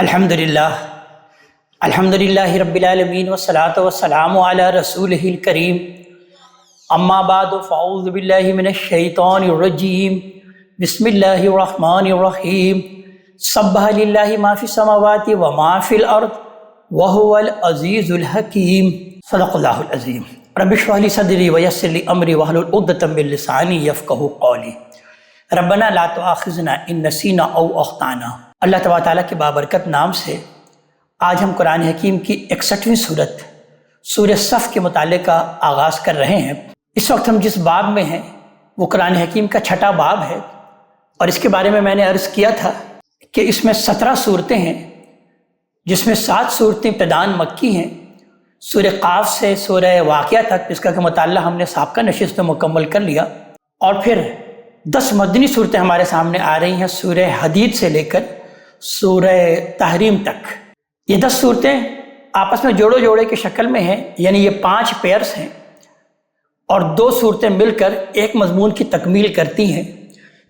الحمدللہ الحمدللہ رب العالمین والصلاة والسلام علی رسولہ الکریم اما بعد فاعوذ باللہ من الشیطان الرجیم بسم اللہ الرحمن الرحیم سبح للہ ما فی السماوات وما فی الارض وہو العزیز الحکیم صدق اللہ العظیم رب اشرح لی صدری ویسر لی امری واحلل عقدۃ من لسانی یفقہوا قولی ربنا لا تؤاخذنا ان نسینا او اخطانا۔ اللہ تبارک تعالیٰ کے بابرکت نام سے آج ہم قرآن حکیم کی 61ویں صورت سورہ صف کے متعلق کا آغاز کر رہے ہیں۔ اس وقت ہم جس باب میں ہیں وہ قرآن حکیم کا 6واں باب ہے، اور اس کے بارے میں نے عرض کیا تھا کہ اس میں 17 صورتیں ہیں، جس میں 7 صورتیں ابتداً مکی ہیں، سورہ قاف سے سورہ واقعہ تک جس کا کہ مطالعہ ہم نے سابقہ نشست میں مکمل کر لیا، اور پھر 10 مدنی صورتیں ہمارے سامنے آ رہی ہیں سورہ حدید سے لے کر سورہ تحریم تک۔ یہ 10 صورتیں آپس میں جوڑے جوڑے کی شکل میں ہیں، یعنی یہ 5 پیئرز ہیں، اور 2 صورتیں مل کر ایک مضمون کی تکمیل کرتی ہیں۔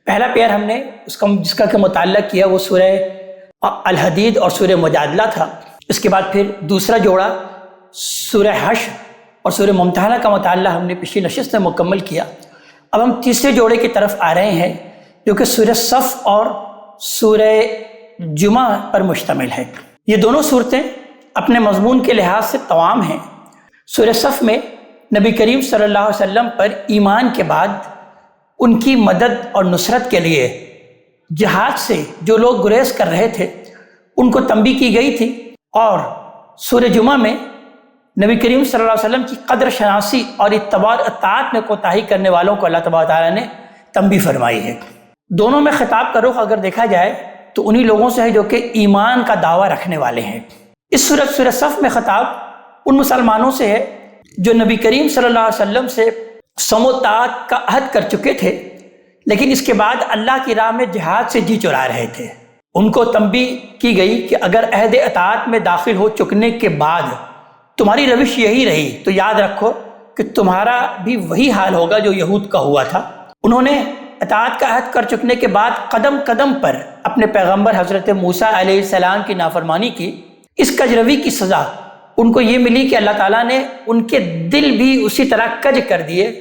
پہلا پیئر ہم نے جس کا کہ مطالعہ کیا وہ سورہ الحدید اور سورہ مجادلہ تھا۔ اس کے بعد پھر دوسرا جوڑا سورہ حشر اور سورہ ممتحنہ کا مطالعہ ہم نے پچھلی نشست میں مکمل کیا۔ اب ہم تیسرے جوڑے کی طرف آ رہے ہیں جو کہ سورہ صف اور سورہ جمعہ پر مشتمل ہے۔ یہ دونوں صورتیں اپنے مضمون کے لحاظ سے تمام ہیں۔ سورہ صف میں نبی کریم صلی اللہ علیہ وسلم پر ایمان کے بعد ان کی مدد اور نصرت کے لیے جہاد سے جو لوگ گریز کر رہے تھے ان کو تنبیہ کی گئی تھی، اور سورہ جمعہ میں نبی کریم صلی اللہ علیہ وسلم کی قدر شناسی اور اتباع اطاعت میں کوتاہی کرنے والوں کو اللہ تبارک تعالیٰ نے تنبیہ فرمائی ہے۔ دونوں میں خطاب کا رخ اگر دیکھا جائے تو انہی لوگوں سے ہے جو کہ ایمان کا دعویٰ رکھنے والے ہیں۔ اس سورہ صف میں خطاب ان مسلمانوں سے ہے جو نبی کریم صلی اللہ علیہ وسلم سے سم و طاعت کا عہد کر چکے تھے، لیکن اس کے بعد اللہ کی راہ میں جہاد سے جی چرا رہے تھے۔ ان کو تنبیہ کی گئی کہ اگر عہد اطاعت میں داخل ہو چکنے کے بعد تمہاری روش یہی رہی تو یاد رکھو کہ تمہارا بھی وہی حال ہوگا جو یہود کا ہوا تھا۔ انہوں نے اطاعت کا عہد کر چکنے کے بعد قدم قدم پر اپنے پیغمبر حضرت موسیٰ علیہ السلام کی نافرمانی کی۔ اس کجروی کی سزا ان کو یہ ملی کہ اللہ تعالیٰ نے ان کے دل بھی اسی طرح کج کر دیے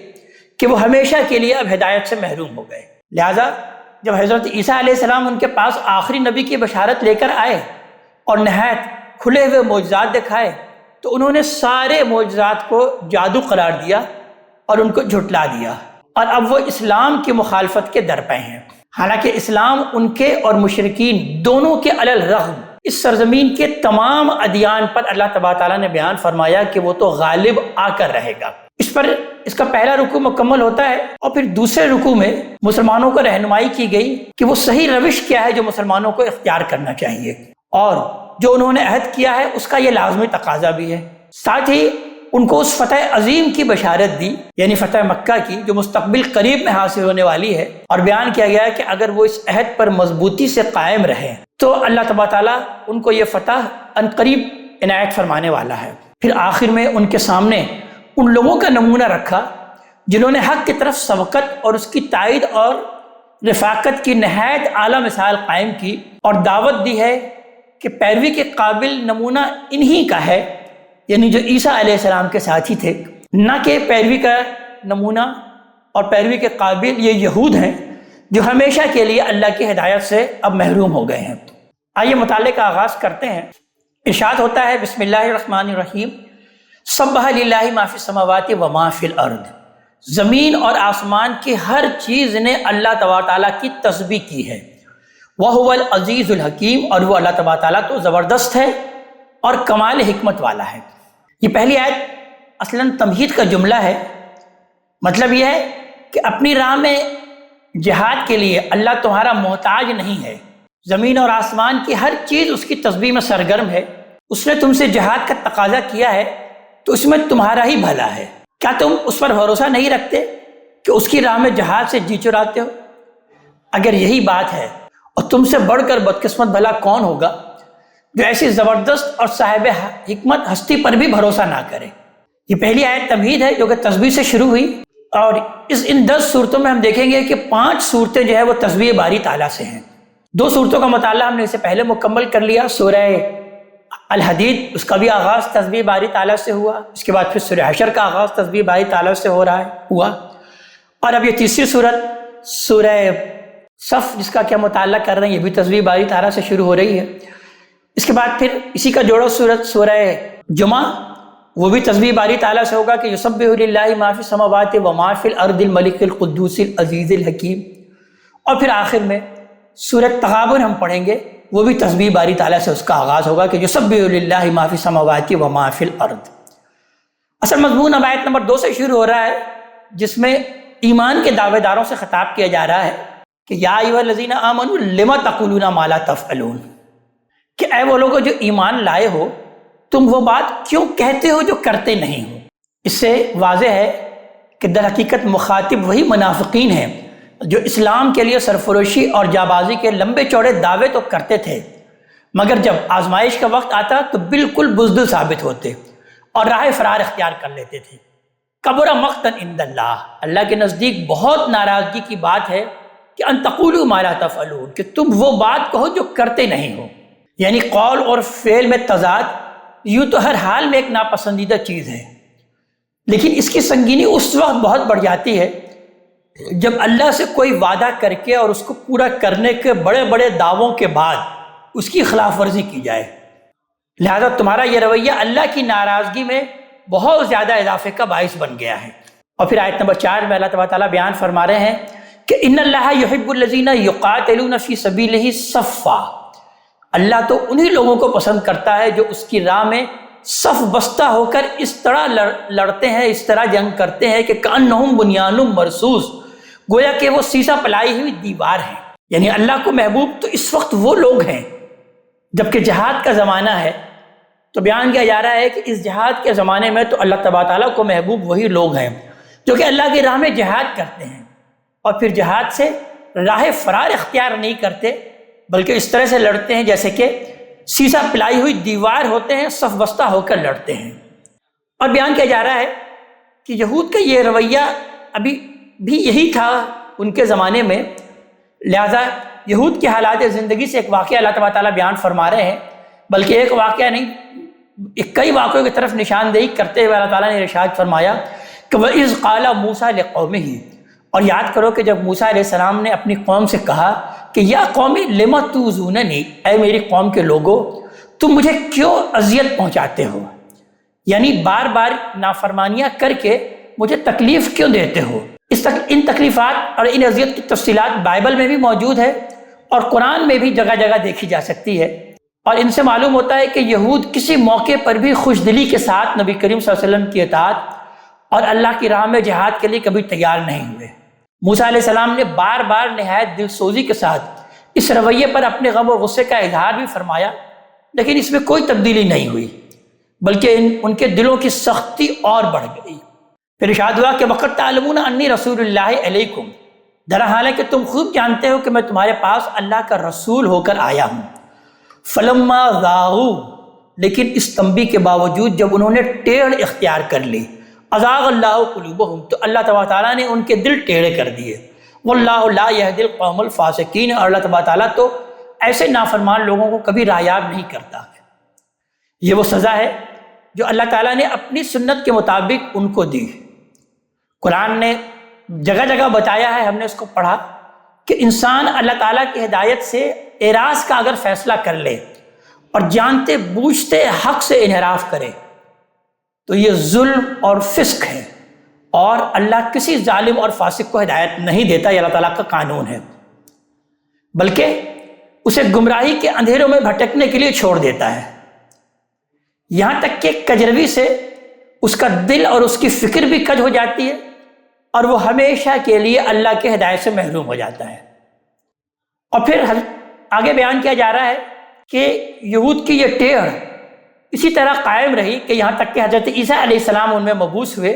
کہ وہ ہمیشہ کے لیے اب ہدایت سے محروم ہو گئے۔ لہٰذا جب حضرت عیسیٰ علیہ السلام ان کے پاس آخری نبی کی بشارت لے کر آئے اور نہایت کھلے ہوئے معجزات دکھائے تو انہوں نے سارے معجزات کو جادو قرار دیا اور ان کو جھٹلا دیا، اور اب وہ اسلام کی مخالفت کے درپے ہیں۔ حالانکہ اسلام ان کے اور مشرکین دونوں کے علی الرغم اس سرزمین کے تمام ادیان پر اللہ تبارک تعالیٰ نے بیان فرمایا کہ وہ تو غالب آ کر رہے گا۔ اس کا پہلا رکوع مکمل ہوتا ہے، اور پھر دوسرے رکوع میں مسلمانوں کو رہنمائی کی گئی کہ وہ صحیح روش کیا ہے جو مسلمانوں کو اختیار کرنا چاہیے، اور جو انہوں نے عہد کیا ہے اس کا یہ لازمی تقاضا بھی ہے۔ ساتھ ہی ان کو اس فتح عظیم کی بشارت دی، یعنی فتح مکہ کی، جو مستقبل قریب میں حاصل ہونے والی ہے، اور بیان کیا گیا ہے کہ اگر وہ اس عہد پر مضبوطی سے قائم رہیں تو اللہ تبارک تعالیٰ ان کو یہ فتح عنقریب عنایت فرمانے والا ہے۔ پھر آخر میں ان کے سامنے ان لوگوں کا نمونہ رکھا جنہوں نے حق کی طرف سبقت اور اس کی تائید اور رفاقت کی نہایت اعلیٰ مثال قائم کی، اور دعوت دی ہے کہ پیروی کے قابل نمونہ انہی کا ہے، یعنی جو عیسیٰ علیہ السلام کے ساتھی تھے، نہ کہ پیروی کا نمونہ اور پیروی کے قابل یہ یہود ہیں جو ہمیشہ کے لیے اللہ کی ہدایت سے اب محروم ہو گئے ہیں۔ آئیے مطالعے کا آغاز کرتے ہیں۔ ارشاد ہوتا ہے بسم اللہ الرحمن الرحیم سبح للہ ما فی السماوات وما فی الارض، زمین اور آسمان کی ہر چیز نے اللہ تبارک تعالیٰ کی تسبیح کی ہے۔ وَهُوَ الْعَزِيزُ الْحَكِيمُ، اور وہ اللہ تبارک تعالیٰ تو زبردست ہے اور کمال حکمت والا ہے۔ یہ پہلی آیت اصلاً تمہید کا جملہ ہے۔ مطلب یہ ہے کہ اپنی راہ میں جہاد کے لیے اللہ تمہارا محتاج نہیں ہے، زمین اور آسمان کی ہر چیز اس کی تسبیح میں سرگرم ہے۔ اس نے تم سے جہاد کا تقاضا کیا ہے تو اس میں تمہارا ہی بھلا ہے۔ کیا تم اس پر بھروسہ نہیں رکھتے کہ اس کی راہ میں جہاد سے جی چراتے ہو؟ اگر یہی بات ہے، اور تم سے بڑھ کر بدقسمت بھلا کون ہوگا جو ایسی زبردست اور صاحب حکمت ہستی پر بھی بھروسہ نہ کرے۔ یہ پہلی آیت تمہید ہے جو کہ تسبیح سے شروع ہوئی، اور ان 10 صورتوں میں ہم دیکھیں گے کہ 5 صورتیں جو ہے وہ تسبیح باری تعالیٰ سے ہیں۔ دو صورتوں کا مطالعہ ہم نے اس سے پہلے مکمل کر لیا. سورہ الحدید، اس کا بھی آغاز تسبیح باری تعالیٰ سے ہوا. اس کے بعد پھر سورہ حشر کا آغاز تسبیح باری تعالیٰ سے ہوا. اور اب یہ تیسری صورت سورہ صف جس کا کیا مطالعہ کر رہے ہیں، یہ بھی تسبیح باری تعالیٰ سے شروع ہو رہی ہے. اس کے بعد پھر اسی کا جوڑا صورت سورہ جمعہ، وہ بھی تسبیح باری تعالیٰ سے ہوگا کہ یسبح للہ ما فی السماوات و ما فی الارض الملک القدوس العزیز الحکیم. اور پھر آخر میں سورۃ تغابن ہم پڑھیں گے، وہ بھی تسبیح باری تعالیٰ سے اس کا آغاز ہوگا کہ یسبح للہ ما فی السماوات و ما فی الارض. اصل مضمون اب آیت نمبر 2 سے شروع ہو رہا ہے، جس میں ایمان کے دعوے داروں سے خطاب کیا جا رہا ہے کہ یا ایھا الذین آمنوا لم تقولون ما لا تفعلون، کہ اے وہ لوگوں جو ایمان لائے ہو، تم وہ بات کیوں کہتے ہو جو کرتے نہیں ہو. اس سے واضح ہے کہ در حقیقت مخاطب وہی منافقین ہیں جو اسلام کے لیے سرفروشی اور جابازی کے لمبے چوڑے دعوے تو کرتے تھے، مگر جب آزمائش کا وقت آتا تو بالکل بزدل ثابت ہوتے اور راہ فرار اختیار کر لیتے تھے. کبر مقتا عند اللہ، اللہ کے نزدیک بہت ناراضگی کی بات ہے کہ ان تقولوا ما لا تفعلون، کہ تم وہ بات کہو جو کرتے نہیں ہو. یعنی قول اور فعل میں تضاد یوں تو ہر حال میں ایک ناپسندیدہ چیز ہے، لیکن اس کی سنگینی اس وقت بہت بڑھ جاتی ہے جب اللہ سے کوئی وعدہ کر کے اور اس کو پورا کرنے کے بڑے بڑے دعووں کے بعد اس کی خلاف ورزی کی جائے. لہذا تمہارا یہ رویہ اللہ کی ناراضگی میں بہت زیادہ اضافے کا باعث بن گیا ہے. اور پھر آیت نمبر 4 میں اللہ تعالیٰ بیان فرما رہے ہیں کہ ان اللہ یحب الذین یقاتلون فی سبیلہ صفا، اللہ تو انہی لوگوں کو پسند کرتا ہے جو اس کی راہ میں صف بستہ ہو کر اس طرح لڑتے ہیں، اس طرح جنگ کرتے ہیں کہ کأنہم بنیان مرصوص، گویا کہ وہ سیسا پلائی ہوئی دیوار ہے. یعنی اللہ کو محبوب تو اس وقت وہ لوگ ہیں جبکہ جہاد کا زمانہ ہے. تو بیان کیا جا رہا ہے کہ اس جہاد کے زمانے میں تو اللہ تبارک تعالیٰ کو محبوب وہی لوگ ہیں جو کہ اللہ کی راہ میں جہاد کرتے ہیں اور پھر جہاد سے راہ فرار اختیار نہیں کرتے، بلکہ اس طرح سے لڑتے ہیں جیسے کہ سیسا پلائی ہوئی دیوار ہوتے ہیں، صف بستہ ہو کر لڑتے ہیں. اور بیان کیا جا رہا ہے کہ یہود کا یہ رویہ ابھی بھی یہی تھا ان کے زمانے میں. لہذا یہود کے حالات زندگی سے ایک واقعہ اللہ تعالیٰ بیان فرما رہے ہیں، بلکہ ایک واقعہ نہیں، کئی واقعوں کی طرف نشاندہی کرتے ہوئے اللہ تعالیٰ نے ارشاد فرمایا کہ وَإِذْ قَالَ مُوسَىٰ لِقَوْمِهِ، اور یاد کرو کہ جب موسیٰ علیہ السلام نے اپنی قوم سے کہا کہ یا قومی لم تؤذوننی، اے میری قوم کے لوگوں تم مجھے کیوں اذیت پہنچاتے ہو، یعنی بار بار نافرمانیاں کر کے مجھے تکلیف کیوں دیتے ہو. ان تکلیفات اور ان اذیت کی تفصیلات بائبل میں بھی موجود ہے اور قرآن میں بھی جگہ جگہ دیکھی جا سکتی ہے. اور ان سے معلوم ہوتا ہے کہ یہود کسی موقع پر بھی خوش دلی کے ساتھ نبی کریم صلی اللہ علیہ وسلم کی اطاعت اور اللہ کی راہ میں جہاد کے لیے کبھی تیار نہیں ہوئے. موسیٰ علیہ السلام نے بار بار نہایت دل سوزی کے ساتھ اس رویے پر اپنے غم و غصے کا اظہار بھی فرمایا، لیکن اس میں کوئی تبدیلی نہیں ہوئی، بلکہ ان کے دلوں کی سختی اور بڑھ گئی. پھر ارشاد ہوا کہ وقت تعلمون انی رسول اللہ علیکم، در حال ہے کہ تم خوب جانتے ہو کہ میں تمہارے پاس اللہ کا رسول ہو کر آیا ہوں. فلما ذاغوا، لیکن اس تنبیہ کے باوجود جب انہوں نے ٹیڑھ اختیار کر لی، ازاغ اللہ قلوبہم، تو اللہ تبارک تعالیٰ نے ان کے دل ٹیڑھے کر دیے. واللہ لا یہدی القوم الفاسقین، اور اللہ تبارک تعالیٰ تو ایسے نافرمان لوگوں کو کبھی رایاب نہیں کرتا. یہ وہ سزا ہے جو اللہ تعالیٰ نے اپنی سنت کے مطابق ان کو دی. قرآن نے جگہ جگہ بتایا ہے، ہم نے اس کو پڑھا کہ انسان اللہ تعالیٰ کی ہدایت سے اعراض کا اگر فیصلہ کر لے اور جانتے بوجھتے حق سے انحراف کرے تو یہ ظلم اور فسق ہے، اور اللہ کسی ظالم اور فاسق کو ہدایت نہیں دیتا، یہ اللہ تعالیٰ کا قانون ہے، بلکہ اسے گمراہی کے اندھیروں میں بھٹکنے کے لیے چھوڑ دیتا ہے، یہاں تک کہ کجروی سے اس کا دل اور اس کی فکر بھی کج ہو جاتی ہے اور وہ ہمیشہ کے لیے اللہ کے ہدایت سے محروم ہو جاتا ہے. اور پھر آگے بیان کیا جا رہا ہے کہ یہود کی یہ ٹیڑھ اسی طرح قائم رہی کہ یہاں تک کہ حضرت عیسیٰ علیہ السلام ان میں مبعوث ہوئے،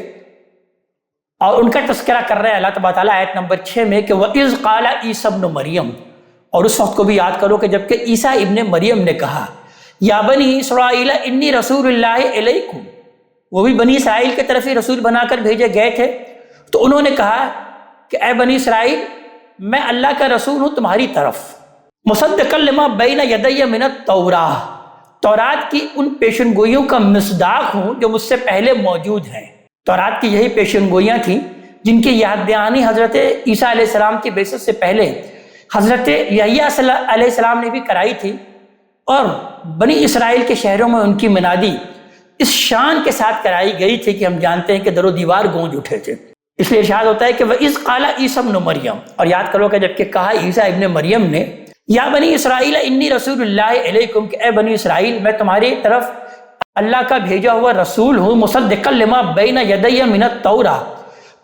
اور ان کا تذکرہ کر رہے ہیں اللہ تبارک تعالیٰ آیت نمبر 6 میں کہ وَإِذْ قَالَ عِيسَى ابْنُ مریم، اور اس وقت کو بھی یاد کرو کہ جب کہ عیسیٰ ابن مریم نے کہا یا بنی اسرائیل انی رسول اللہ علیکم، وہ بھی بنی اسرائیل کی طرف ہی رسول بنا کر بھیجے گئے تھے، تو انہوں نے کہا کہ اے بنی اسرائیل میں اللہ کا رسول ہوں تمہاری طرف. مصدقا لما بین یدی من التوراہ، تورات کی ان پیشن گوئیوں کا مصداق ہوں جو مجھ سے پہلے موجود ہیں۔ تورات کی یہی پیشن گوئیاں تھیں جن کی یاد دہانی حضرت عیسیٰ علیہ السلام کی بعثت سے پہلے حضرت یحییٰ علیہ السلام نے بھی کرائی تھی، اور بنی اسرائیل کے شہروں میں ان کی منادی اس شان کے ساتھ کرائی گئی تھی کہ ہم جانتے ہیں کہ در و دیوار گونج اٹھے تھے۔ اس لیے ارشاد ہوتا ہے کہ وَإِذْ قَالَ عِيسَى ابْنُ مَرْيَمَ، اور یاد کرو کہ جب کہ کہا عیسیٰ ابن مریم نے، یا بنی اسرائیل انی رسول اللہ علیکم، کہ اے بنی اسرائیل میں تمہاری طرف اللہ کا بھیجا ہوا رسول ہوں، مصدقا لما بین یدی من التوراہ،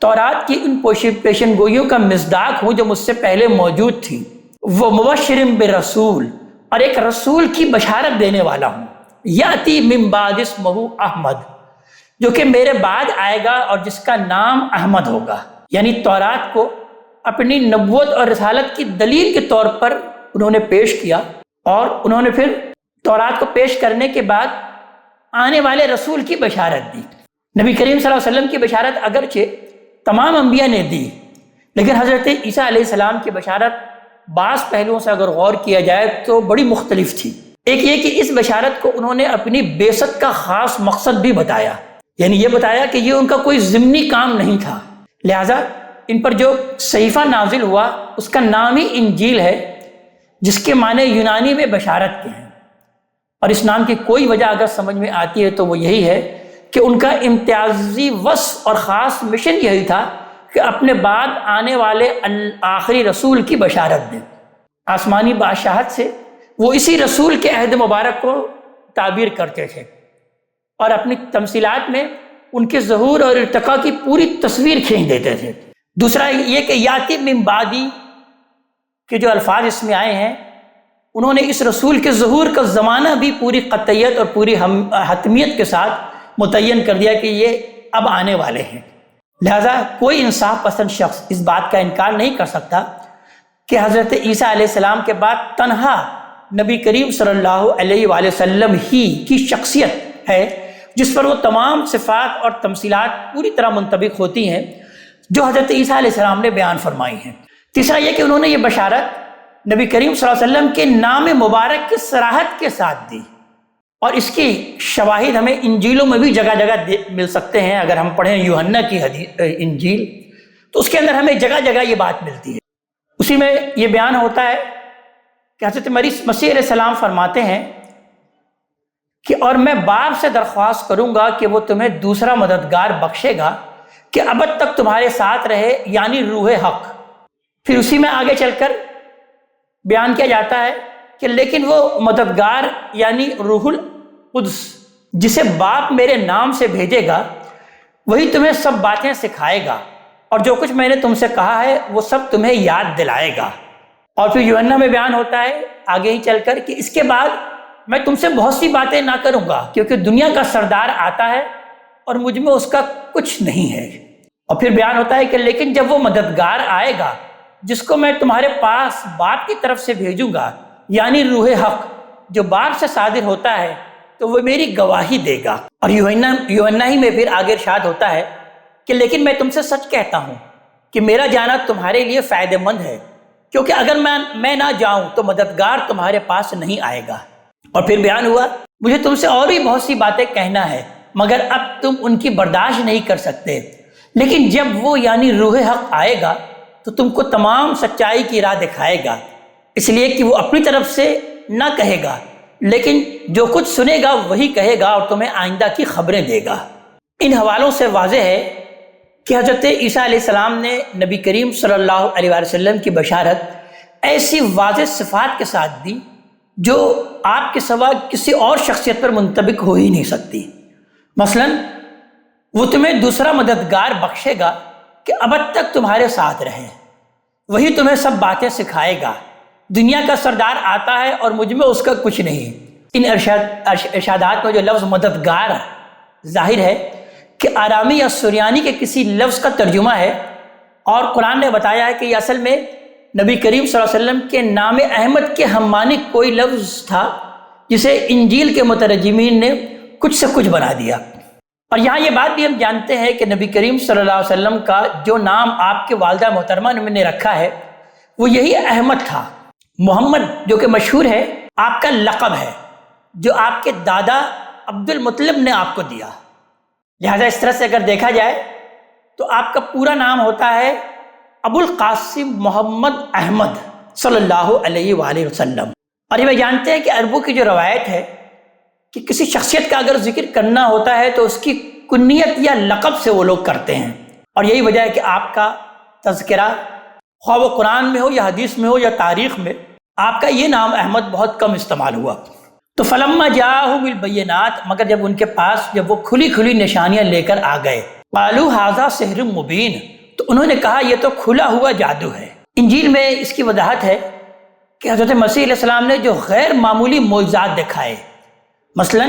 تورات کی ان پیشن گوئیوں کا مصداق ہوں جو مجھ سے پہلے موجود تھی، وہ مبشر برسول، اور ایک رسول کی بشارت دینے والا ہوں، یاتی من بعد اسمہ احمد، جو کہ میرے بعد آئے گا اور جس کا نام احمد ہوگا۔ یعنی تورات کو اپنی نبوت اور رسالت کی دلیل کے طور پر انہوں نے پیش کیا، اور انہوں نے پھر تورات کو پیش کرنے کے بعد آنے والے رسول کی بشارت دی۔ نبی کریم صلی اللہ علیہ وسلم کی بشارت اگرچہ تمام انبیاء نے دی، لیکن حضرت عیسیٰ علیہ السلام کی بشارت بعض پہلوؤں سے اگر غور کیا جائے تو بڑی مختلف تھی۔ ایک یہ کہ اس بشارت کو انہوں نے اپنی بعثت کا خاص مقصد بھی بتایا، یعنی یہ بتایا کہ یہ ان کا کوئی ضمنی کام نہیں تھا، لہٰذا ان پر جو صحیفہ نازل ہوا اس کا نام ہی انجیل ہے، جس کے معنی یونانی میں بشارت کے ہیں، اور اس نام کی کوئی وجہ اگر سمجھ میں آتی ہے تو وہ یہی ہے کہ ان کا امتیازی وصف اور خاص مشن یہی تھا کہ اپنے بعد آنے والے آخری رسول کی بشارت دیں۔ آسمانی بادشاہت سے وہ اسی رسول کے عہد مبارک کو تعبیر کرتے تھے، اور اپنی تمثیلات میں ان کے ظہور اور ارتقاء کی پوری تصویر کھینچ دیتے تھے۔ دوسرا یہ کہ یاتی من بعدی کے جو الفاظ اس میں آئے ہیں، انہوں نے اس رسول کے ظہور کا زمانہ بھی پوری قطعیت اور پوری حتمیت کے ساتھ متعین کر دیا کہ یہ اب آنے والے ہیں۔ لہٰذا کوئی انصاف پسند شخص اس بات کا انکار نہیں کر سکتا کہ حضرت عیسیٰ علیہ السلام کے بعد تنہا نبی کریم صلی اللہ علیہ وآلہ وسلم ہی کی شخصیت ہے جس پر وہ تمام صفات اور تمثیلات پوری طرح منطبق ہوتی ہیں جو حضرت عیسیٰ علیہ السلام نے بیان فرمائی ہیں۔ تیسرا یہ کہ انہوں نے یہ بشارت نبی کریم صلی اللہ علیہ وسلم کے نام مبارک کی صراحت کے ساتھ دی، اور اس کی شواہد ہمیں انجیلوں میں بھی جگہ جگہ مل سکتے ہیں۔ اگر ہم پڑھیں یوحنا کی انجیل تو اس کے اندر ہمیں جگہ جگہ یہ بات ملتی ہے۔ اسی میں یہ بیان ہوتا ہے کہ حضرت مسیح علیہ السلام فرماتے ہیں کہ اور میں باپ سے درخواست کروں گا کہ وہ تمہیں دوسرا مددگار بخشے گا کہ ابد تک تمہارے ساتھ رہے، یعنی روح حق۔ پھر اسی میں آگے چل کر بیان کیا جاتا ہے کہ لیکن وہ مددگار یعنی روح القدس جسے باپ میرے نام سے بھیجے گا وہی تمہیں سب باتیں سکھائے گا، اور جو کچھ میں نے تم سے کہا ہے وہ سب تمہیں یاد دلائے گا۔ اور پھر یوحنا میں بیان ہوتا ہے آگے ہی چل کر کہ اس کے بعد میں تم سے بہت سی باتیں نہ کروں گا، کیونکہ دنیا کا سردار آتا ہے اور مجھ میں اس کا کچھ نہیں ہے۔ اور پھر بیان ہوتا ہے کہ لیکن جب وہ مددگار آئے گا جس کو میں تمہارے پاس باپ کی طرف سے بھیجوں گا، یعنی روح حق جو باپ سے صادر ہوتا ہے، تو وہ میری گواہی دے گا۔ اور یوحنا ہی میں پھر آگے ارشاد ہوتا ہے کہ لیکن میں تم سے سچ کہتا ہوں کہ میرا جانا تمہارے لیے فائدہ مند ہے، کیونکہ اگر میں نہ جاؤں تو مددگار تمہارے پاس نہیں آئے گا۔ اور پھر بیان ہوا مجھے تم سے اور بھی بہت سی باتیں کہنا ہے مگر اب تم ان کی برداشت نہیں کر سکتے، لیکن جب وہ یعنی روح حق آئے گا تو تم کو تمام سچائی کی راہ دکھائے گا، اس لیے کہ وہ اپنی طرف سے نہ کہے گا لیکن جو کچھ سنے گا وہی کہے گا اور تمہیں آئندہ کی خبریں دے گا۔ ان حوالوں سے واضح ہے کہ حضرت عیسیٰ علیہ السلام نے نبی کریم صلی اللہ علیہ وآلہ وسلم کی بشارت ایسی واضح صفات کے ساتھ دی جو آپ کے سوا کسی اور شخصیت پر منطبق ہو ہی نہیں سکتی۔ مثلا وہ تمہیں دوسرا مددگار بخشے گا کہ ابد تک تمہارے ساتھ رہے، وہی تمہیں سب باتیں سکھائے گا، دنیا کا سردار آتا ہے اور مجھ میں اس کا کچھ نہیں۔ ان ارشادات میں جو لفظ مددگار ظاہر ہے کہ آرامی یا سریانی کے کسی لفظ کا ترجمہ ہے، اور قرآن نے بتایا ہے کہ یہ اصل میں نبی کریم صلی اللہ علیہ وسلم کے نام احمد کے ہم معنی کوئی لفظ تھا جسے انجیل کے مترجمین نے کچھ سے کچھ بنا دیا۔ اور یہاں یہ بات بھی ہم جانتے ہیں کہ نبی کریم صلی اللہ علیہ وسلم کا جو نام آپ کے والدہ محترمہ نے رکھا ہے وہ یہی احمد تھا، محمد جو کہ مشہور ہے آپ کا لقب ہے جو آپ کے دادا عبد المطلب نے آپ کو دیا، لہذا اس طرح سے اگر دیکھا جائے تو آپ کا پورا نام ہوتا ہے ابو القاسم محمد احمد صلی اللہ علیہ وآلہ وسلم۔ اور یہ جانتے ہیں کہ عربوں کی جو روایت ہے کہ کسی شخصیت کا اگر ذکر کرنا ہوتا ہے تو اس کی کنیت یا لقب سے وہ لوگ کرتے ہیں، اور یہی وجہ ہے کہ آپ کا تذکرہ خواہ وہ قرآن میں ہو یا حدیث میں ہو یا تاریخ میں آپ کا یہ نام احمد بہت کم استعمال ہوا۔ تو فلما جاءہم بالبینات، مگر جب ان کے پاس جب وہ کھلی کھلی نشانیاں لے کر آ گئے، قالوا ھذا سحر مبین، تو انہوں نے کہا یہ تو کھلا ہوا جادو ہے۔ انجیل میں اس کی وضاحت ہے کہ حضرت مسیح علیہ السلام نے جو غیر معمولی معجزات دکھائے، مثلا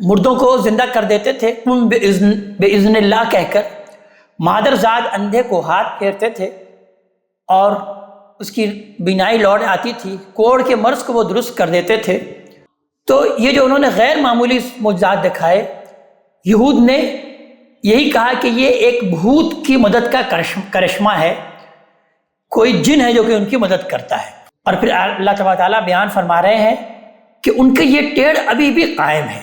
مردوں کو زندہ کر دیتے تھے بِإِذْنِ اللہ کہہ کر، مادرزاد اندھے کو ہاتھ پھیرتے تھے اور اس کی بینائی لوٹ آتی تھی، کوڑ کے مرض کو وہ درست کر دیتے تھے۔ تو یہ جو انہوں نے غیر معمولی معجزات دکھائے، یہود نے یہی کہا کہ یہ ایک بھوت کی مدد کا کرشمہ ہے، کوئی جن ہے جو کہ ان کی مدد کرتا ہے۔ اور پھر اللہ تبارک تعالیٰ بیان فرما رہے ہیں کہ ان کے یہ ٹیڑھ ابھی بھی قائم ہے۔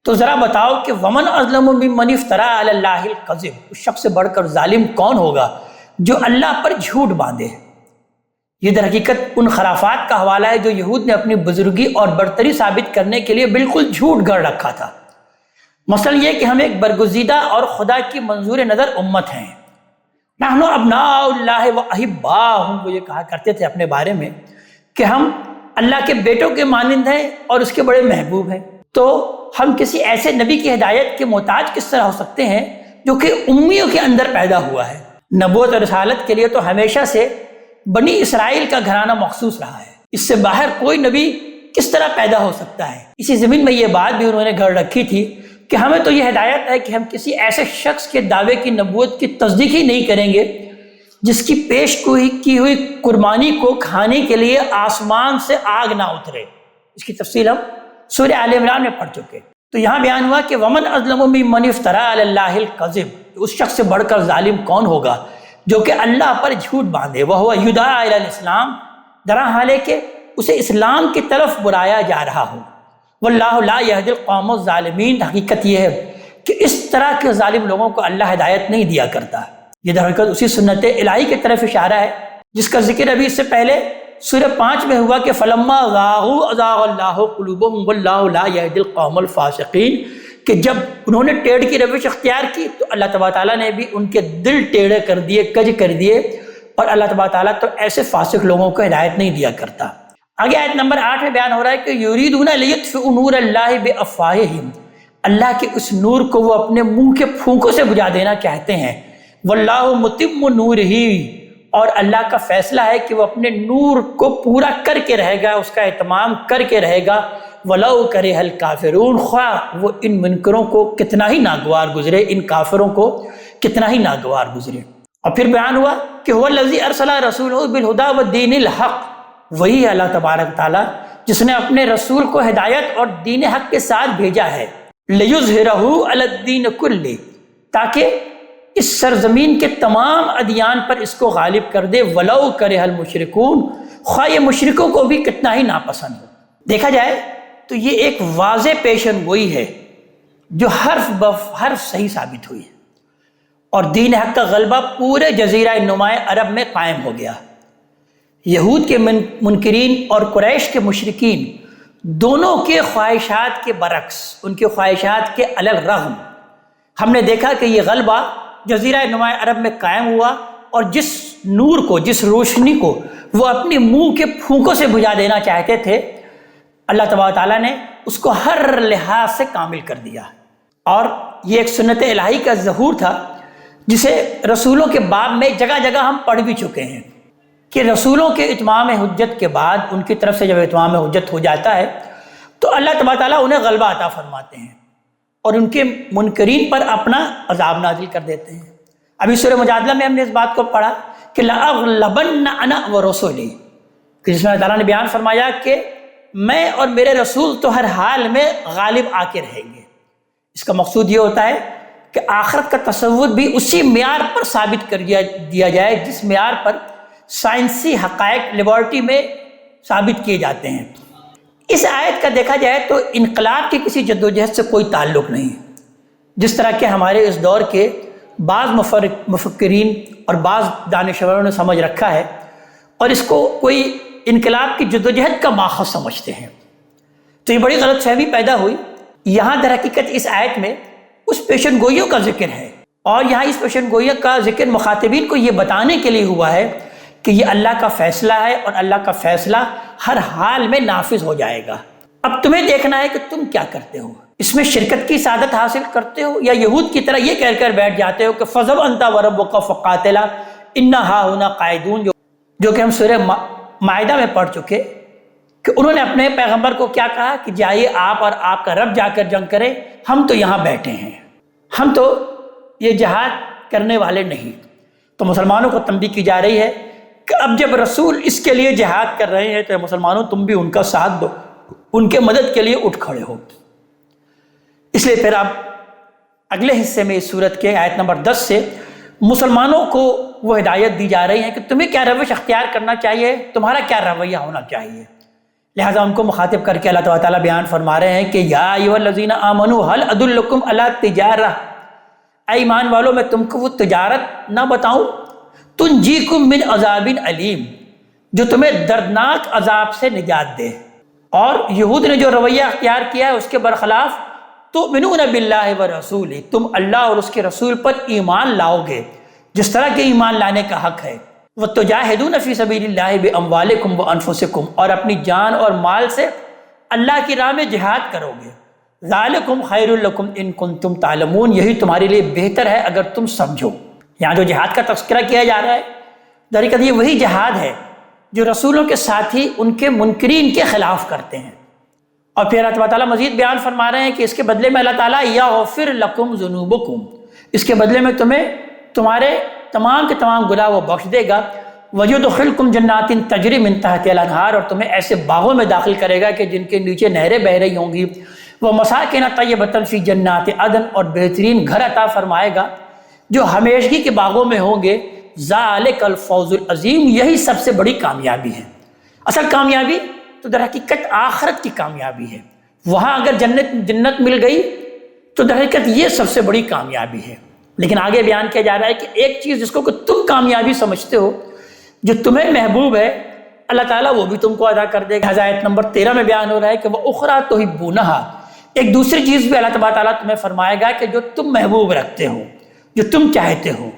تو ذرا بتاؤ کہ ومن اظلم ممن افتری علی اللہ الکذب، اس شخص سے بڑھ کر ظالم کون ہوگا جو اللہ پر جھوٹ باندھے۔ یہ در حقیقت ان خرافات کا حوالہ ہے جو یہود نے اپنی بزرگی اور برتری ثابت کرنے کے لیے بالکل جھوٹ گڑھ رکھا تھا۔ مثلا یہ کہ ہم ایک برگزیدہ اور خدا کی منظور نظر امت ہیں، نحن ابناء اللہ و احباؤہ، وہ یہ کہا کرتے تھے اپنے بارے میں کہ ہم اللہ کے بیٹوں کے مانند ہیں اور اس کے بڑے محبوب ہیں۔ تو ہم کسی ایسے نبی کی ہدایت کے محتاج کس طرح ہو سکتے ہیں جو کہ امیوں کے اندر پیدا ہوا ہے؟ نبوت اور رسالت کے لیے تو ہمیشہ سے بنی اسرائیل کا گھرانہ مخصوص رہا ہے، اس سے باہر کوئی نبی کس طرح پیدا ہو سکتا ہے؟ اسی زمین میں یہ بات بھی انہوں نے گھڑ رکھی تھی کہ ہمیں تو یہ ہدایت ہے کہ ہم کسی ایسے شخص کے دعوے کی نبوت کی تصدیق ہی نہیں کریں گے جس کی پیش کی ہوئی قربانی کو کھانے کے لیے آسمان سے آگ نہ اترے۔ اس کی تفصیل ہم سورہ آل عمران میں پڑھ چکے۔ تو یہاں بیان ہوا کہ ومن اظلم ممن افتری علی اللہ الکذب، اس شخص سے بڑھ کر ظالم کون ہوگا جو کہ اللہ پر جھوٹ باندھے، وہو یدعی الی الاسلام، درا حال ہے کہ اسے اسلام کی طرف بلایا جا رہا ہو۔ واللہ لا یہدی القوم الظالمین، حقیقت یہ ہے کہ اس طرح کے ظالم لوگوں کو اللہ ہدایت نہیں دیا کرتا۔ یہ در حقیقت اسی سنت الہی کی طرف اشارہ ہے جس کا ذکر ابھی اس سے پہلے سورہ 5 میں ہوا کہ فلما ذاغوا ازاغ اللہ قلوبہم واللہ لا یہدی القوم الفاسقین، کہ جب انہوں نے ٹیڑھ کی روش اختیار کی تو اللہ تبارک تعالیٰ نے بھی ان کے دل ٹیڑھے کر دیے، کج کر دیے، اور اللہ تبارک تعالیٰ تو ایسے فاسق لوگوں کو ہدایت نہیں دیا کرتا۔ آگے آیت نمبر 8 میں بیان ہو رہا ہے کہ یریدون لیطفئوا نور اللہ بافواہہم، اللہ کے اس نور کو وہ اپنے منہ کے پھونکوں سے بجھا دینا چاہتے ہیں۔ واللہ متم نورہ، اور اللہ کا فیصلہ ہے کہ وہ اپنے نور کو پورا کر کے رہے گا، اس کا اہتمام کر کے رہے گا۔ ولو کرہ الکافرون، خواہ وہ ان منکروں کو کتنا ہی ناگوار گزرے، ان کافروں کو کتنا ہی ناگوار گزرے۔ اور پھر بیان ہوا کہ هو الذی ارسل رسولہ بالہدی والدین الحق، وہی اللہ تبارک تعالیٰ جس نے اپنے رسول کو ہدایت اور دین حق کے ساتھ بھیجا ہے، لیظہرہ علی الدین کلہ، تاکہ اس سرزمین کے تمام ادیان پر اس کو غالب کر دے، ولو کرہ المشرکون، خواہ یہ مشرکوں کو بھی کتنا ہی ناپسند ہو۔ دیکھا جائے تو یہ ایک واضح پیشن گوئی ہے جو حرف بحرف صحیح ثابت ہوئی ہے، اور دین حق کا غلبہ پورے جزیرہ نماء عرب میں قائم ہو گیا۔ یہود کے منکرین اور قریش کے مشرکین دونوں کے خواہشات کے برعکس، ان کے خواہشات کے علی الرغم، ہم نے دیکھا کہ یہ غلبہ جزیرہ نماء عرب میں قائم ہوا، اور جس نور کو، جس روشنی کو وہ اپنی منہ کے پھونکوں سے بجھا دینا چاہتے تھے، اللہ تبارک تعالیٰ نے اس کو ہر لحاظ سے کامل کر دیا۔ اور یہ ایک سنت الہی کا ظہور تھا جسے رسولوں کے باب میں جگہ جگہ ہم پڑھ بھی چکے ہیں کہ رسولوں کے اتمام حجت کے بعد، ان کی طرف سے جب اتمام حجت ہو جاتا ہے تو اللہ تبارک تعالیٰ انہیں غلبہ عطا فرماتے ہیں اور ان کے منکرین پر اپنا عذاب نازل کر دیتے ہیں۔ ابھی سورہ مجادلہ میں ہم نے اس بات کو پڑھا کہ لَأَغْلَبَنَّ أَنَا وَرُسُلِي، کہ جس میں اللہ تعالیٰ نے بیان فرمایا کہ میں اور میرے رسول تو ہر حال میں غالب آ کے رہیں گے۔ اس کا مقصود یہ ہوتا ہے کہ آخرت کا تصور بھی اسی معیار پر ثابت کر دیا جائے جس معیار پر سائنسی حقائق لیبارٹری میں ثابت کیے جاتے ہیں۔ اس آیت کا دیکھا جائے تو انقلاب کی کسی جدوجہد سے کوئی تعلق نہیں ہے، جس طرح کہ ہمارے اس دور کے بعض مفکرین اور بعض دانشوروں نے سمجھ رکھا ہے اور اس کو کوئی انقلاب کی جدوجہد کا ماخذ سمجھتے ہیں، تو یہ بڑی غلط فہمی پیدا ہوئی۔ یہاں در حقیقت اس آیت میں اس پیشن گوئیوں کا ذکر ہے، اور یہاں اس پیشن گوئیوں کا ذکر مخاطبین کو یہ بتانے کے لیے ہوا ہے کہ یہ اللہ کا فیصلہ ہے اور اللہ کا فیصلہ ہر حال میں نافذ ہو جائے گا۔ اب تمہیں دیکھنا ہے کہ تم کیا کرتے ہو، اس میں شرکت کی سعادت حاصل کرتے ہو یا یہود کی طرح یہ کہہ کر بیٹھ جاتے ہو کہ فَذَبْ أَنْتَ وَرَبُّكَ فَقَاتِلَا إِنَّا هَاهُنَا قَاعِدُونَ، جو کہ ہم سورہ مائدہ میں پڑھ چکے کہ انہوں نے اپنے پیغمبر کو کیا کہا کہ جائیے آپ اور آپ کا رب جا کر جنگ کرے، ہم تو یہاں بیٹھے ہیں، ہم تو یہ جہاد کرنے والے نہیں۔ تو مسلمانوں کو تنبیہ کی جا رہی ہے کہ اب جب رسول اس کے لیے جہاد کر رہے ہیں تو مسلمانوں تم بھی ان کا ساتھ دو، ان کے مدد کے لیے اٹھ کھڑے ہو۔ اس لیے پھر اب اگلے حصے میں اس سورت کے آیت نمبر 10 سے مسلمانوں کو وہ ہدایت دی جا رہی ہے کہ تمہیں کیا روش اختیار کرنا چاہیے، تمہارا کیا رویہ ہونا چاہیے۔ لہٰذا ان کو مخاطب کر کے اللہ تعالیٰ بیان فرما رہے ہیں کہ یا ایھا الذین آمنوا هل ادلکم علی تجارہ، اے ایمان والو میں تم کو وہ تجارت نہ بتاؤں تنجیکم من عذاب علیم، جو تمہیں دردناک عذاب سے نجات دے۔ اور یہود نے جو رویہ اختیار کیا ہے اس کے برخلاف تؤمنون باللہ ورسولہ، تم اللہ اور اس کے رسول پر ایمان لاؤ گے جس طرح کے ایمان لانے کا حق ہے۔ وَتُجَاهِدُونَ فِي سَبِيلِ اللَّهِ بِأَمْوَالِكُمْ وَأَنفُسِكُمْ، اور اپنی جان اور مال سے اللہ کی راہ میں جہاد کرو گے۔ ذَلِكُمْ خَيْرٌ لَكُمْ إِن كُنتُمْ تَعْلَمُونَ، یہی تمہارے لیے بہتر ہے اگر تم سمجھو۔ یہاں جو جہاد کا تذکرہ کیا جا رہا ہے در حقیقت یہ وہی جہاد ہے جو رسولوں کے ساتھی ان کے منکرین کے خلاف کرتے ہیں۔ اور پھر اللہ تعالیٰ مزید بیان فرما رہے ہیں کہ اس کے بدلے میں اللہ تعالیٰ یغفر لکم ذنوبکم، اس کے بدلے میں تمہیں تمہارے تمام کے تمام گناہ وہ بخش دے گا۔ وَيُدْخِلْكُمْ جَنَّاتٍ تَجْرِي مِن تَحْتِهَا الْأَنْهَارُ، اور تمہیں ایسے باغوں میں داخل کرے گا کہ جن کے نیچے نہریں بہہ رہی ہوں گی۔ وَمَسَاكِنَ طَيِّبَةً فِي جَنَّاتِ عَدْنٍ، اور بہترین گھر عطا فرمائے گا جو ہمیشگی کے باغوں میں ہوں گے۔ ذَلِكَ الْفَوْزُ الْعَظِيمُ، یہی سب سے بڑی کامیابی ہے۔ اصل کامیابی تو در حقیقت آخرت کی کامیابی ہے، وہاں اگر جنت مل گئی تو در حقیقت یہ سب سے بڑی کامیابی ہے۔ لیکن آگے بیان کیا جا رہا ہے کہ ایک چیز جس کو کہ تم کامیابی سمجھتے ہو، جو تمہیں محبوب ہے، اللہ تعالیٰ وہ بھی تم کو ادا کر دے گا۔ آیت نمبر 13 میں بیان ہو رہا ہے کہ وَأُخْرَىٰ تُحِبُّونَهَا، ایک دوسری چیز بھی اللہ تعالیٰ تمہیں فرمائے گا کہ جو تم محبوب رکھتے ہو، جو تم چاہتے ہو۔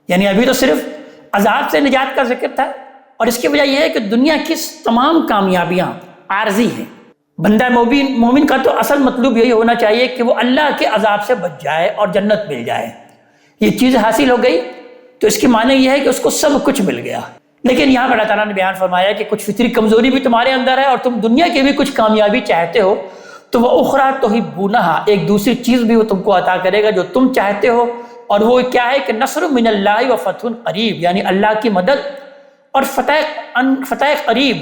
یعنی ابھی تو صرف عذاب سے نجات کا ذکر تھا، اور اس کی وجہ یہ ہے کہ دنیا کی تمام کامیابیاں عارضی ہیں۔ بندہ مومن کا تو اصل مطلوب یہی ہونا چاہیے کہ وہ اللہ کے عذاب سے بچ جائے اور جنت مل جائے۔ یہ چیز حاصل ہو گئی تو اس کی معنی یہ ہے کہ اس کو سب کچھ مل گیا۔ لیکن یہاں پر اللہ تعالیٰ نے بیان فرمایا کہ کچھ فطری کمزوری بھی تمہارے اندر ہے اور تم دنیا کی بھی کچھ کامیابی چاہتے ہو، تو وہ اخرى تحبونہا، ایک دوسری چیز بھی وہ تم کو عطا کرے گا جو تم چاہتے ہو، اور وہ کیا ہے کہ نصر من اللہ و فتح قریب، یعنی اللہ کی مدد اور فتح قریب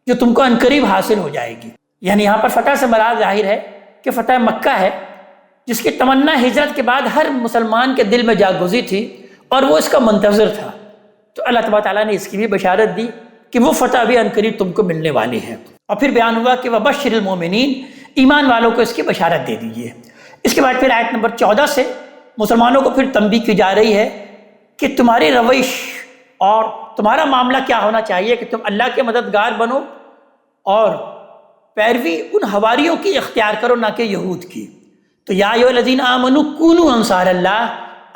جو تم کو عنقریب حاصل ہو جائے گی۔ یعنی یہاں پر فتح سے مراد ظاہر ہے کہ فتح مکہ ہے، جس کی تمنا ہجرت کے بعد ہر مسلمان کے دل میں جاگزی تھی اور وہ اس کا منتظر تھا۔ تو اللہ تعالیٰ نے اس کی بھی بشارت دی کہ وہ فتح بھی عنقریب تم کو ملنے والی ہے۔ اور پھر بیان ہوا کہ وَبَشِّرِ الْمُؤْمِنِينَ، ایمان والوں کو اس کی بشارت دے دیجیے۔ اس کے بعد پھر آیت نمبر 14 سے مسلمانوں کو پھر تنبیہ کی جا رہی ہے کہ تمہاری روش اور تمہارا معاملہ کیا ہونا چاہیے کہ تم اللہ کے مددگار بنو اور پیروی ان حواریوں کی اختیار کرو، نہ کہ یہود کی۔ تو یا ایھا الذین آمنوا کونوا انصار اللہ،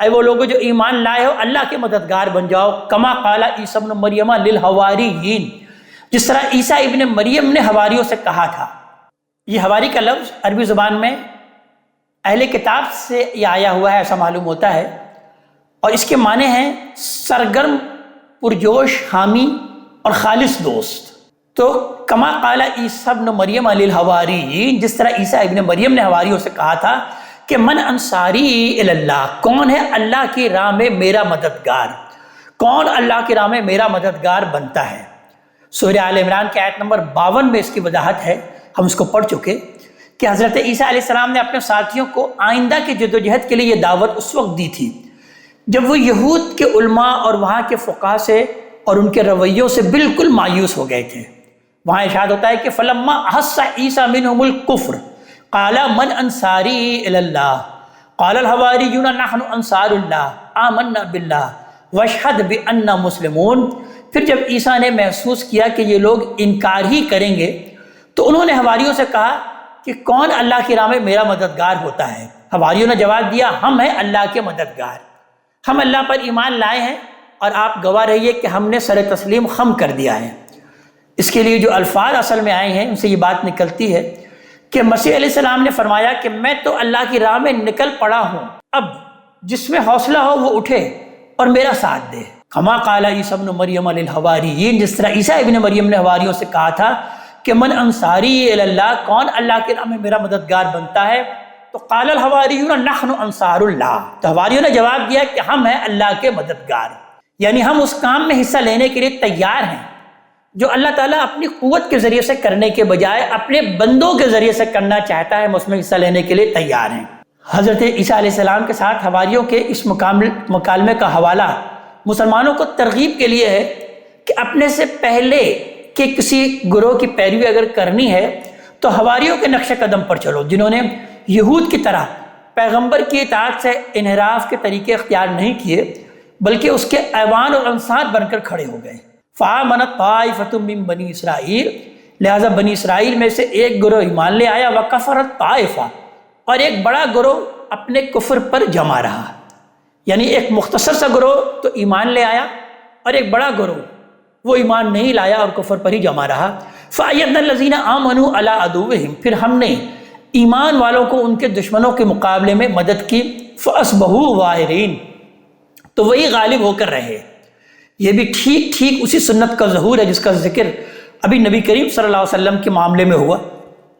اے وہ لوگوں جو ایمان لائے ہو اللہ کے مددگار بن جاؤ۔ کما قال عیسی ابن مریم للحواریین، جس طرح عیسیٰ ابن مریم نے حواریوں سے کہا تھا۔ یہ حواری کا لفظ عربی زبان میں اہل کتاب سے یہ آیا ہوا ہے ایسا معلوم ہوتا ہے، اور اس کے معنی ہیں سرگرم، پرجوش، حامی اور خالص دوست۔ تو کما قال عیسی ابن مریم للحواریین، جس طرح عیسیٰ ابن مریم نے حواریوں سے کہا تھا کہ من انصاری الی اللہ، کون ہے اللہ کی راہ میں میرا مددگار، کون اللہ کی راہ میں میرا مددگار بنتا ہے۔ سورہ آل عمران کی آیت نمبر 52 میں اس کی وضاحت ہے، ہم اس کو پڑھ چکے کہ حضرت عیسیٰ علیہ السلام نے اپنے ساتھیوں کو آئندہ کی جدوجہد کے لیے یہ دعوت اس وقت دی تھی جب وہ یہود کے علماء اور وہاں کے فقہاء سے اور ان کے رویوں سے بالکل مایوس ہو گئے تھے۔ وہاں ارشاد ہوتا ہے کہ فلما احس عیسیٰ منہم الکفر قال من انصاری الی اللہ قال الحواریون نحن انصار اللہ آمنا باللہ واشہد بأننا مسلمون۔ پھر جب عیسیٰ نے محسوس کیا کہ یہ لوگ انکار ہی کریں گے تو انہوں نے حواریوں سے کہا کہ کون اللہ کی راہ میں میرا مددگار ہوتا ہے؟ حواریوں نے جواب دیا ہم ہیں اللہ کے مددگار، ہم اللہ پر ایمان لائے ہیں اور آپ گواہ رہیے کہ ہم نے سر تسلیم خم کر دیا ہے۔ اس کے لیے جو الفاظ اصل میں آئے ہیں ان سے یہ بات نکلتی ہے کہ مسیح علیہ السلام نے فرمایا کہ میں تو اللہ کی راہ میں نکل پڑا ہوں، اب جس میں حوصلہ ہو وہ اٹھے اور میرا ساتھ دے۔ کما قال عیسیٰ ابن مریم للحواریین، جس طرح عیسیٰ ابن مریم نے حواریوں سے کہا تھا کہ من انصاری الی اللہ، کون اللہ کے راہ میں میرا مددگار بنتا ہے؟ تو قال الحواریون نحن انصار اللہ، تو حواریوں نے جواب دیا کہ ہم ہیں اللہ کے مددگار، یعنی ہم اس کام میں حصہ لینے کے لیے تیار ہیں جو اللہ تعالیٰ اپنی قوت کے ذریعے سے کرنے کے بجائے اپنے بندوں کے ذریعے سے کرنا چاہتا ہے، ہم اس میں حصہ لینے کے لیے تیار ہیں۔ حضرت عیسیٰ علیہ السلام کے ساتھ حواریوں کے اس مکالمے کا حوالہ مسلمانوں کو ترغیب کے لیے ہے کہ اپنے سے پہلے کہ کسی گروہ کی پیروی اگر کرنی ہے تو حواریوں کے نقش قدم پر چلو، جنہوں نے یہود کی طرح پیغمبر کی اطاعت سے انحراف کے طریقے اختیار نہیں کیے بلکہ اس کے ایوان اور انصار بن کر کھڑے ہو گئے۔ فآمنت طائفۃ من بنی اسرائیل، لہذا بنی اسرائیل میں سے ایک گروہ ایمان لے آیا، وکفرت طائفہ، اور ایک بڑا گروہ اپنے کفر پر جمع رہا، یعنی ایک مختصر سا گروہ تو ایمان لے آیا اور ایک بڑا گروہ وہ ایمان نہیں لایا اور کفر پر ہی جمع رہا۔ فأیدنا الذین آمنوا علی عدوہم، پھر ہم نے ایمان والوں کو ان کے دشمنوں کے مقابلے میں مدد کی، فاصبحوا ظاہرین، تو وہی غالب ہو کر رہے۔ یہ بھی ٹھیک اسی سنت کا ظہور ہے جس کا ذکر ابھی نبی کریم صلی اللہ علیہ وسلم کے معاملے میں ہوا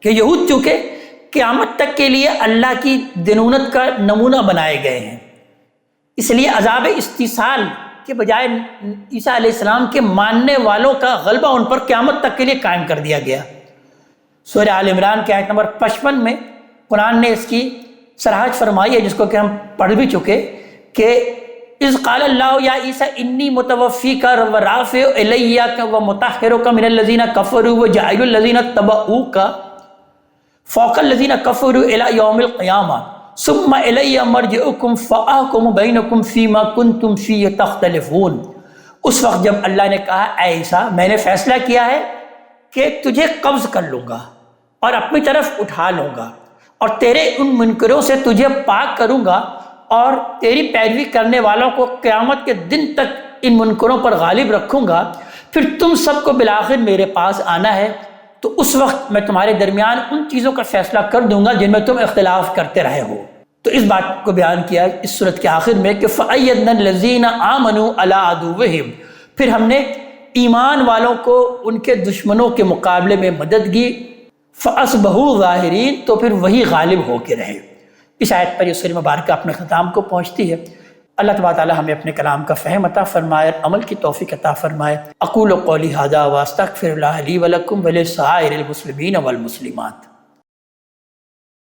کہ یہود چونکہ قیامت تک کے لیے اللہ کی دنونت کا نمونہ بنائے گئے ہیں، اس لیے عذاب استیصال کے بجائے عیسیٰ علیہ السلام کے ماننے والوں کا غلبہ ان پر قیامت تک کے لیے قائم کر دیا گیا۔ سورہ آل عمران کی آیت نمبر 55 میں قرآن نے اس کی صراحت فرمائی ہے، جس کو کہ ہم پڑھ بھی چکے، کہ اذ قال اللہ یا عیسیٰ انی متوفیک ورافع الیک ومطہرک من الذین کفروا وجاعل الذین اتبعوک فوق الذین کفروا الی یوم القیامہ ثم الی مرجعکم فاحکم بینکم فیما کنتم فیہ تختلفون۔ اس وقت جب اللہ نے کہا اے عیسیٰ میں نے فیصلہ کیا ہے کہ تجھے قبض کر لوں گا اور اپنی طرف اٹھا لوں گا اور تیرے ان منکروں سے تجھے پاک کروں گا اور تیری پیروی کرنے والوں کو قیامت کے دن تک ان منکروں پر غالب رکھوں گا، پھر تم سب کو بالآخر میرے پاس آنا ہے، تو اس وقت میں تمہارے درمیان ان چیزوں کا فیصلہ کر دوں گا جن میں تم اختلاف کرتے رہے ہو۔ تو اس بات کو بیان کیا اس صورت کے آخر میں کہ فَأَيَّدْنَا الَّذِينَ آمَنُوا عَلَىٰ عَدُوِّهِمْ، پھر ہم نے ایمان والوں کو ان کے دشمنوں کے مقابلے میں مدد کی، فَأَصْبَحُوا ظَاہِرِينَ، تو پھر وہی غالب ہو کے رہے۔ اس آیت پر یہ سورہ مبارکہ اپنے ختام کو پہنچتی ہے۔ اللہ تبارک تعالی ہمیں اپنے کلام کا فہم عطا فرمائے، عمل کی توفیق عطا فرمائے۔ اقول قولی ھذا واستغفر اللہ لی ولکم ولسائر المسلمین والمسلمات۔